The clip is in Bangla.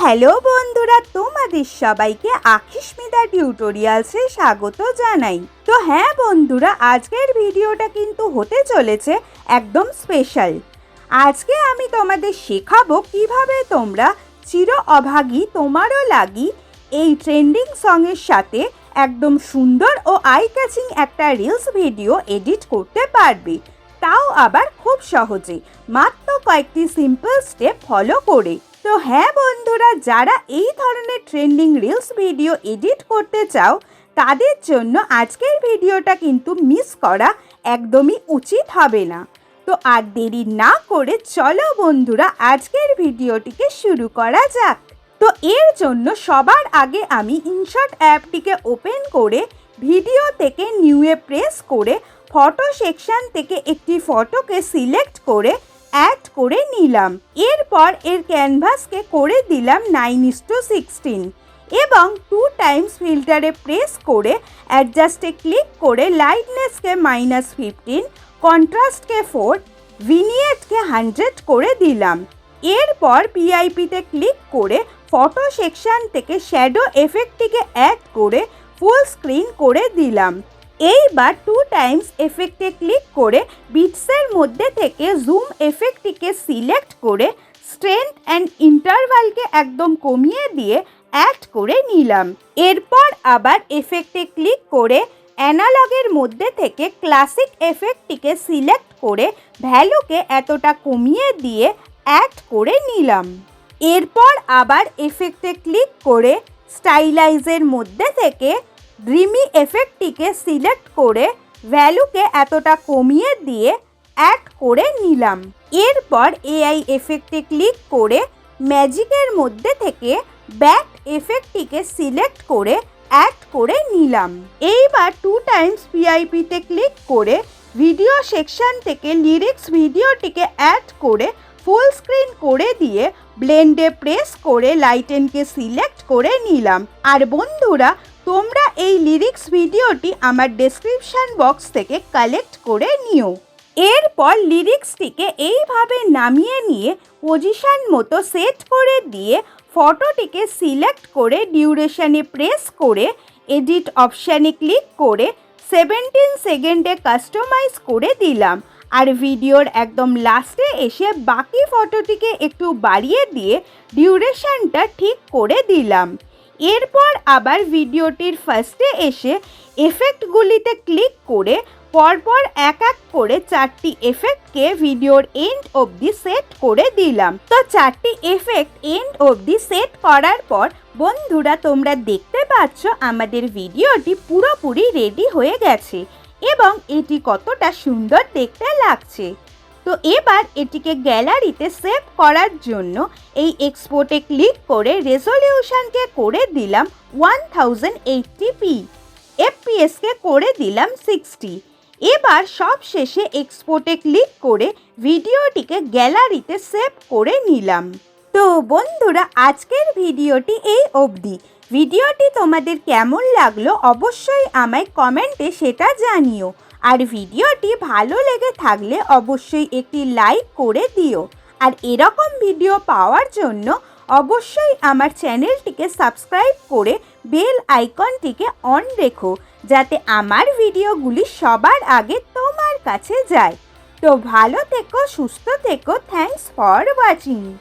হ্যালো বন্ধুরা, তোমাদের সবাইকে আখিস্মিতা টিউটোরিয়ালসে স্বাগত জানাই। তো হ্যাঁ বন্ধুরা, আজকের ভিডিওটা কিন্তু হতে চলেছে একদম স্পেশাল। আজকে আমি তোমাদের শেখাবো কিভাবে তোমরা চির অভাগী তোমারও লাগি এই ট্রেন্ডিং সঙের সাথে একদম সুন্দর ও আই ক্যাচিং একটা রিলস ভিডিও এডিট করতে পারবে, তাও আবার খুব সহজে, মাত্র কয়েকটি সিম্পল স্টেপ ফলো করে। তো হ্যাঁ বন্ধুরা, যারা এই ধরনের ট্রেন্ডিং রিলস ভিডিও এডিট করতে চাও তাদের জন্য আজকের ভিডিওটা কিন্তু মিস করা একদমই উচিত হবে না। তো আর দেরি না করে চলো বন্ধুরা আজকের ভিডিওটিকে শুরু করা যাক। তো এর জন্য সবার আগে আমি ইনশট অ্যাপটিকে ওপেন করে ভিডিও থেকে নিউয়ে প্রেস করে ফটো সেকশন থেকে একটি ফটোকে সিলেক্ট করে অ্যাড করে নিলাম। এরপর এর ক্যানভাসকে করে দিলাম 9:16 এবং 2 টাইমস ফিল্টারে প্রেস করে অ্যাডজাস্টে ক্লিক করে লাইটনেসকে -15, কন্ট্রাস্টকে 4, ভিনিয়েটকে 100 করে দিলাম। এরপর পিআইপিতে ক্লিক করে ফটো সেকশন থেকে শ্যাডো এফেক্টটিকে অ্যাড করে ফুল স্ক্রিন করে দিলাম। এইবার 2 টাইমস এফেক্টে ক্লিক করে বিটসের মধ্যে থেকে জুম এফেক্টটিকে সিলেক্ট করে স্ট্রেংথ অ্যান্ড ইন্টারভালকে একদম কমিয়ে দিয়ে অ্যাড করে নিলাম। এরপর আবার এফেক্টে ক্লিক করে অ্যানালগের মধ্যে থেকে ক্লাসিক এফেক্টটিকে সিলেক্ট করে ভ্যালুকে এতটা কমিয়ে দিয়ে অ্যাড করে নিলাম। এরপর আবার এফেক্টে ক্লিক করে স্টাইলাইজের মধ্যে থেকে ড্রিমি এফেক্টটিকে সিলেক্ট করে ভ্যালুকে এতটা কমিয়ে দিয়ে অ্যাড করে নিলাম। এরপর এআই এফেক্টে ক্লিক করে ম্যাজিকের মধ্যে থেকে ব্যাক এফেক্টটিকে সিলেক্ট করে অ্যাড করে নিলাম। এইবার 2 টাইমস পিআইপিতে ক্লিক করে ভিডিও সেকশন থেকে লিরিক্স ভিডিওটিকে অ্যাড করে ফুল স্ক্রিন করে দিয়ে ব্লেন্ডে প্রেস করে লাইটেনকে সিলেক্ট করে নিলাম। আর বন্ধুরা, তোমরা এই লিরিক্স ভিডিওটি আমার ডেসক্রিপশন বক্স থেকে কালেক্ট করে নিও। এরপর লিরিক্সটিকে এইভাবে নামিয়ে নিয়ে পজিশন মতো সেট করে দিয়ে ফটোটিকে সিলেক্ট করে ডিউরেশনে প্রেস করে এডিট অপশানে ক্লিক করে 17 সেকেন্ডে কাস্টমাইজ করে দিলাম। আর ভিডিওর একদম লাস্টে এসে বাকি ফটোটিকে একটু বাড়িয়ে দিয়ে ডিউরেশনটা ঠিক করে দিলাম। এরপর আবার ভিডিওটির ফার্স্টে এসে এফেক্টগুলিতে ক্লিক করে পরপর এক এক করে 4টি এফেক্টকে ভিডিওর এন্ড অবধি সেট করে দিলাম। তো 4টি এফেক্ট এন্ড অবধি সেট করার পর বন্ধুরা, তোমরা দেখতে পাচ্ছ আমাদের ভিডিওটি পুরোপুরি রেডি হয়ে গেছে এবং এটি কতটা সুন্দর দেখতে লাগছে। তো এবার এটিকে গ্যালারিতে সেভ করার জন্য এই এক্সপোর্টে ক্লিক করে রেজলিউশনকে করে দিলাম 1080p, এফপিএসকে করে দিলাম 60। এবার সব শেষে এক্সপোর্টে ক্লিক করে ভিডিওটিকে গ্যালারিতে সেভ করে নিলাম। তো বন্ধুরা, আজকের ভিডিওটি এই অবধি। ভিডিওটি তোমাদের কেমন লাগলো অবশ্যই আমায় কমেন্টে সেটা জানিও। আর ভিডিওটি ভালো লেগে থাকলে অবশ্যই একটি লাইক করে দিও। আর এরকম ভিডিও পাওয়ার জন্য অবশ্যই আমার চ্যানেলটিকে সাবস্ক্রাইব করে বেল আইকনটিকে অন রেখো, যাতে আমার ভিডিওগুলি সবার আগে তোমার কাছে যায়। তো ভালো থেকো, সুস্থ থেকো। Thanks for watching.